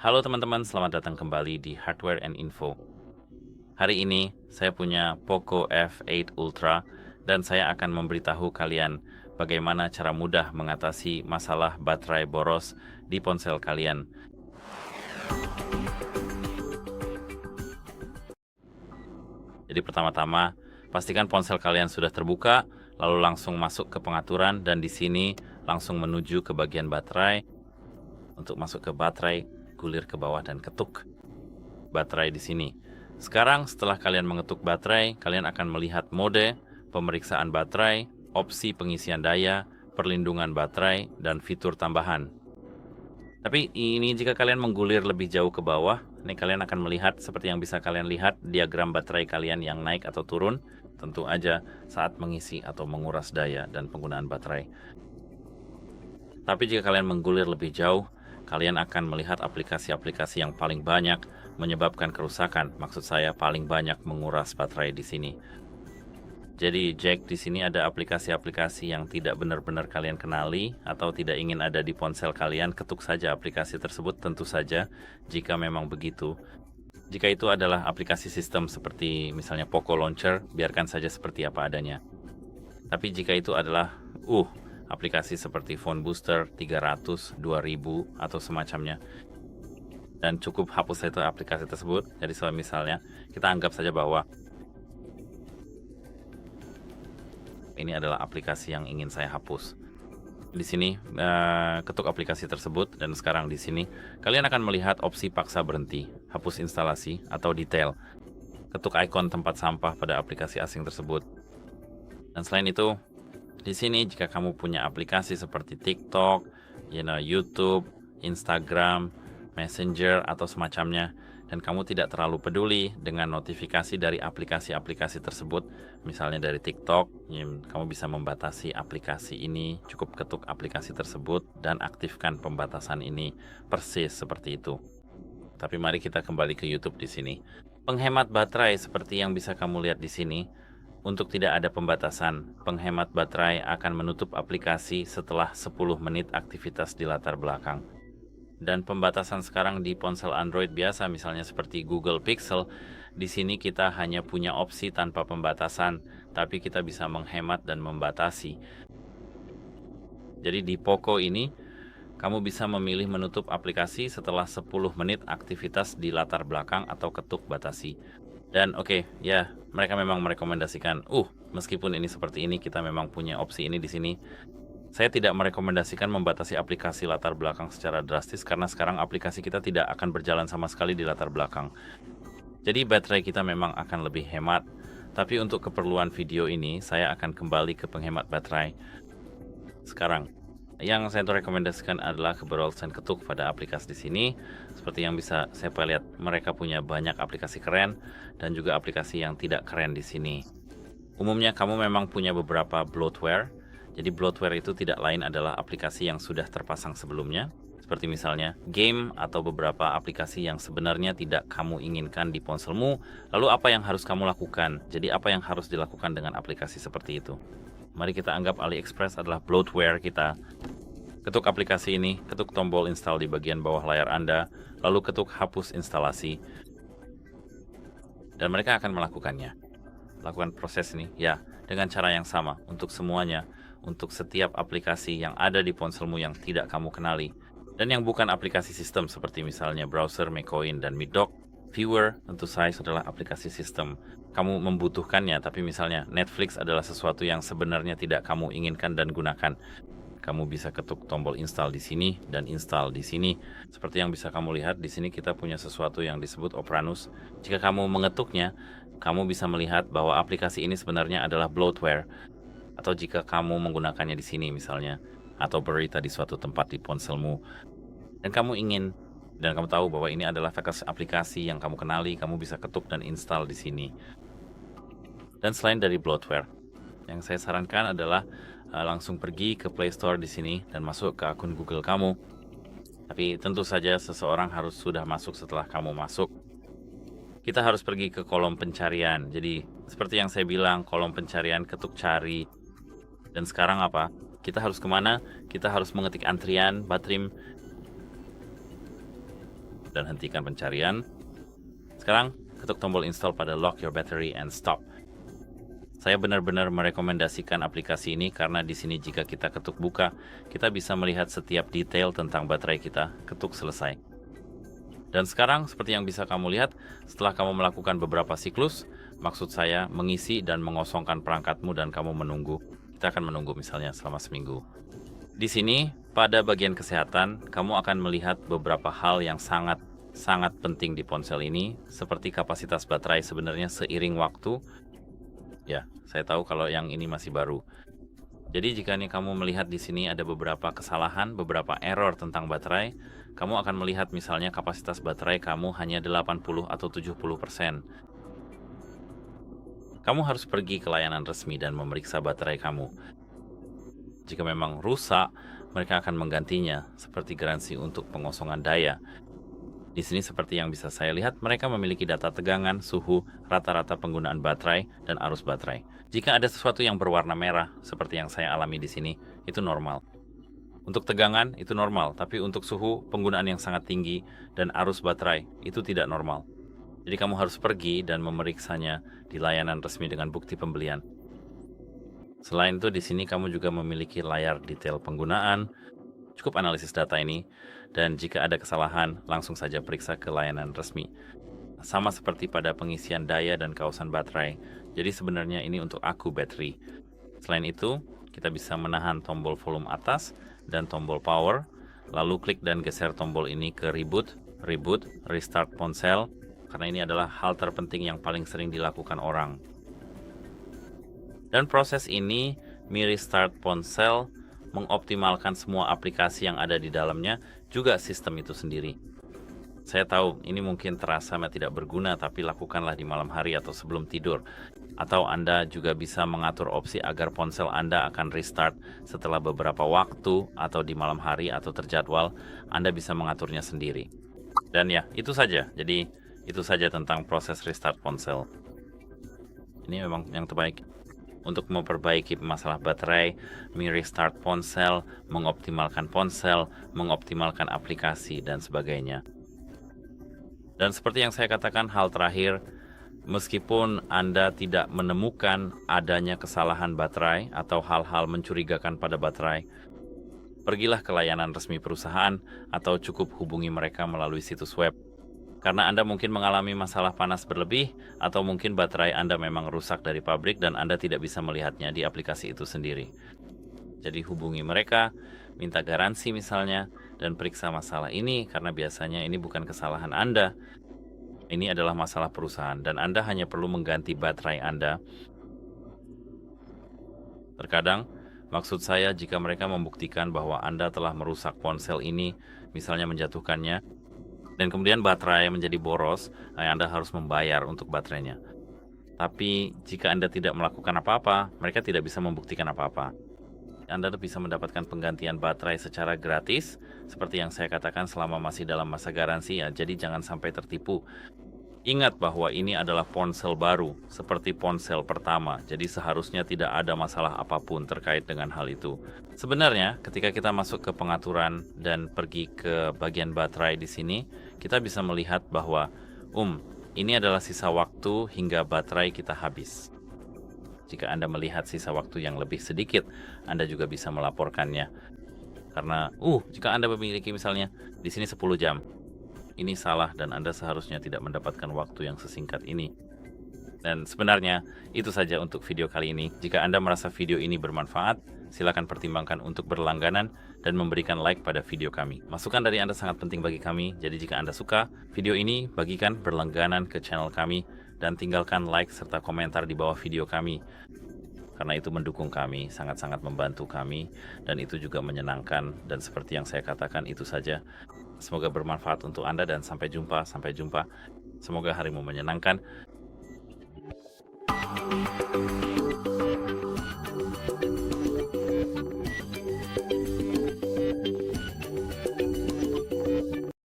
Halo teman-teman, selamat datang kembali di Hardware and Info. Hari ini saya punya Poco F8 Ultra dan saya akan memberitahu kalian bagaimana cara mudah mengatasi masalah baterai boros di ponsel kalian. Jadi pertama-tama, pastikan ponsel kalian sudah terbuka, lalu langsung masuk ke pengaturan dan di sini langsung menuju ke bagian baterai. Untuk masuk ke baterai, gulir ke bawah dan ketuk baterai di sini. Sekarang setelah kalian mengetuk baterai, kalian akan melihat mode, pemeriksaan baterai, opsi pengisian daya, perlindungan baterai, dan fitur tambahan. Tapi ini jika kalian menggulir lebih jauh ke bawah, ini kalian akan melihat seperti yang bisa kalian lihat diagram baterai kalian yang naik atau turun, tentu aja saat mengisi atau menguras daya dan penggunaan baterai. Tapi jika kalian menggulir lebih jauh, kalian akan melihat aplikasi-aplikasi yang paling banyak menyebabkan kerusakan. Maksud saya paling banyak menguras baterai di sini. Jadi Jack di sini ada aplikasi-aplikasi yang tidak benar-benar kalian kenali atau tidak ingin ada di ponsel kalian, ketuk saja aplikasi tersebut tentu saja jika memang begitu. Jika itu adalah aplikasi sistem seperti misalnya Poco Launcher, biarkan saja seperti apa adanya. Tapi jika itu adalah aplikasi seperti Phone Booster 300, 2000 atau semacamnya, dan cukup hapus itu aplikasi tersebut. Jadi misalnya kita anggap saja bahwa ini adalah aplikasi yang ingin saya hapus. Di sini ketuk aplikasi tersebut dan sekarang di sini kalian akan melihat opsi paksa berhenti, hapus instalasi atau detail. Ketuk ikon tempat sampah pada aplikasi asing tersebut. Dan selain itu, di sini jika kamu punya aplikasi seperti TikTok, YouTube, Instagram, Messenger atau semacamnya, dan kamu tidak terlalu peduli dengan notifikasi dari aplikasi-aplikasi tersebut, misalnya dari TikTok, kamu bisa membatasi aplikasi ini, cukup ketuk aplikasi tersebut dan aktifkan pembatasan ini, persis seperti itu. Tapi mari kita kembali ke YouTube di sini. Penghemat baterai seperti yang bisa kamu lihat di sini, untuk tidak ada pembatasan, penghemat baterai akan menutup aplikasi setelah 10 menit aktivitas di latar belakang. Dan pembatasan sekarang di ponsel Android biasa, misalnya seperti Google Pixel, di sini kita hanya punya opsi tanpa pembatasan, tapi kita bisa menghemat dan membatasi. Jadi di Poco ini, kamu bisa memilih menutup aplikasi setelah 10 menit aktivitas di latar belakang atau ketuk batasi. Dan mereka memang merekomendasikan, meskipun ini seperti ini, kita memang punya opsi ini di sini. Saya tidak merekomendasikan membatasi aplikasi latar belakang secara drastis karena sekarang aplikasi kita tidak akan berjalan sama sekali di latar belakang. Jadi baterai kita memang akan lebih hemat. Tapi untuk keperluan video ini, saya akan kembali ke penghemat baterai. Sekarang, yang saya rekomendasikan adalah keberhasilan ketuk pada aplikasi di sini. Seperti yang bisa saya lihat, mereka punya banyak aplikasi keren dan juga aplikasi yang tidak keren di sini. Umumnya kamu memang punya beberapa bloatware. Jadi bloatware itu tidak lain adalah aplikasi yang sudah terpasang sebelumnya, seperti misalnya game atau beberapa aplikasi yang sebenarnya tidak kamu inginkan di ponselmu. Lalu apa yang harus kamu lakukan? Jadi apa yang harus dilakukan dengan aplikasi seperti itu? Mari kita anggap AliExpress adalah bloatware kita. Ketuk aplikasi ini, ketuk tombol install di bagian bawah layar Anda, lalu ketuk hapus instalasi. Dan mereka akan melakukannya. Lakukan proses ini, dengan cara yang sama untuk semuanya, untuk setiap aplikasi yang ada di ponselmu yang tidak kamu kenali. Dan yang bukan aplikasi sistem seperti misalnya browser, Macoin, dan Middock. Viewer tentu saja adalah aplikasi sistem. Kamu membutuhkannya, tapi misalnya Netflix adalah sesuatu yang sebenarnya tidak kamu inginkan dan gunakan. Kamu bisa ketuk tombol install di sini dan install di sini. Seperti yang bisa kamu lihat, di sini kita punya sesuatu yang disebut Opranus. Jika kamu mengetuknya, kamu bisa melihat bahwa aplikasi ini sebenarnya adalah bloatware. Atau jika kamu menggunakannya di sini misalnya, atau berita di suatu tempat di ponselmu, dan kamu ingin, dan kamu tahu bahwa ini adalah aplikasi yang kamu kenali, kamu bisa ketuk dan install di sini. Dan selain dari bloatware, yang saya sarankan adalah langsung pergi ke Play Store di sini dan masuk ke akun Google kamu. Tapi tentu saja seseorang harus sudah masuk setelah kamu masuk. Kita harus pergi ke kolom pencarian. Jadi seperti yang saya bilang, kolom pencarian ketuk cari. Dan sekarang apa? Kita harus kemana? Kita harus mengetik antrian, Batrim. dan hentikan pencarian. Sekarang, ketuk tombol install pada lock your battery and stop. Saya benar-benar merekomendasikan aplikasi ini karena di sini jika kita ketuk buka, kita bisa melihat setiap detail tentang baterai kita, ketuk selesai. Dan sekarang, seperti yang bisa kamu lihat, setelah kamu melakukan beberapa siklus, maksud saya mengisi dan mengosongkan perangkatmu dan kamu menunggu. Kita akan menunggu misalnya selama seminggu. Di sini, pada bagian kesehatan, kamu akan melihat beberapa hal yang sangat penting di ponsel ini, seperti kapasitas baterai sebenarnya seiring waktu. Ya, saya tahu kalau yang ini masih baru. Jadi jika nih kamu melihat di sini ada beberapa kesalahan, beberapa error tentang baterai, kamu akan melihat misalnya kapasitas baterai kamu hanya 80 atau 70%. Kamu harus pergi ke layanan resmi dan memeriksa baterai kamu. Jika memang rusak, mereka akan menggantinya, seperti garansi untuk pengosongan daya. Di sini seperti yang bisa saya lihat, mereka memiliki data tegangan, suhu, rata-rata penggunaan baterai, dan arus baterai. Jika ada sesuatu yang berwarna merah, seperti yang saya alami di sini, itu normal. Untuk tegangan, itu normal, tapi untuk suhu, penggunaan yang sangat tinggi, dan arus baterai, itu tidak normal. Jadi kamu harus pergi dan memeriksanya di layanan resmi dengan bukti pembelian. Selain itu, di sini kamu juga memiliki layar detail penggunaan. Cukup analisis data ini, dan jika ada kesalahan, langsung saja periksa ke layanan resmi. Sama seperti pada pengisian daya dan kausan baterai, jadi sebenarnya ini untuk aku battery. Selain itu, kita bisa menahan tombol volume atas dan tombol power, lalu klik dan geser tombol ini ke reboot, restart ponsel, karena ini adalah hal terpenting yang paling sering dilakukan orang. Dan proses ini, Mi Restart Ponsel, mengoptimalkan semua aplikasi yang ada di dalamnya, juga sistem itu sendiri. Saya tahu ini mungkin terasa tidak berguna, tapi lakukanlah di malam hari atau sebelum tidur. Atau Anda juga bisa mengatur opsi agar ponsel Anda akan restart setelah beberapa waktu atau di malam hari atau terjadwal, Anda bisa mengaturnya sendiri. Dan ya, itu saja. Jadi, itu saja tentang proses restart ponsel. Ini memang yang terbaik. Untuk memperbaiki masalah baterai, Mi Restart Ponsel, mengoptimalkan aplikasi, dan sebagainya. Dan seperti yang saya katakan, hal terakhir, meskipun Anda tidak menemukan adanya kesalahan baterai atau hal-hal mencurigakan pada baterai, pergilah ke layanan resmi perusahaan atau cukup hubungi mereka melalui situs web. Karena Anda mungkin mengalami masalah panas berlebih, atau mungkin baterai Anda memang rusak dari pabrik dan Anda tidak bisa melihatnya di aplikasi itu sendiri. Jadi hubungi mereka, minta garansi misalnya, dan periksa masalah ini karena biasanya ini bukan kesalahan Anda. Ini adalah masalah perusahaan dan Anda hanya perlu mengganti baterai Anda. Terkadang, maksud saya jika mereka membuktikan bahwa Anda telah merusak ponsel ini, misalnya menjatuhkannya, dan kemudian baterai menjadi boros, Anda harus membayar untuk baterainya. Tapi jika Anda tidak melakukan apa-apa, mereka tidak bisa membuktikan apa-apa. Anda bisa mendapatkan penggantian baterai secara gratis, seperti yang saya katakan selama masih dalam masa garansi ya, jadi jangan sampai tertipu. Ingat bahwa ini adalah ponsel baru, seperti ponsel pertama, jadi seharusnya tidak ada masalah apapun terkait dengan hal itu. Sebenarnya, ketika kita masuk ke pengaturan dan pergi ke bagian baterai di sini, kita bisa melihat bahwa, ini adalah sisa waktu hingga baterai kita habis. Jika Anda melihat sisa waktu yang lebih sedikit, Anda juga bisa melaporkannya. Karena, jika Anda memiliki misalnya di sini 10 jam, ini salah dan Anda seharusnya tidak mendapatkan waktu yang sesingkat ini. Dan sebenarnya itu saja untuk video kali ini. Jika Anda merasa video ini bermanfaat, silakan pertimbangkan untuk berlangganan dan memberikan like pada video kami. Masukan dari Anda sangat penting bagi kami, jadi jika Anda suka video ini, bagikan berlangganan ke channel kami dan tinggalkan like serta komentar di bawah video kami. Karena itu mendukung kami, sangat-sangat membantu kami, dan itu juga menyenangkan. Dan seperti yang saya katakan, itu saja. Semoga bermanfaat untuk Anda dan sampai jumpa. Semoga harimu menyenangkan.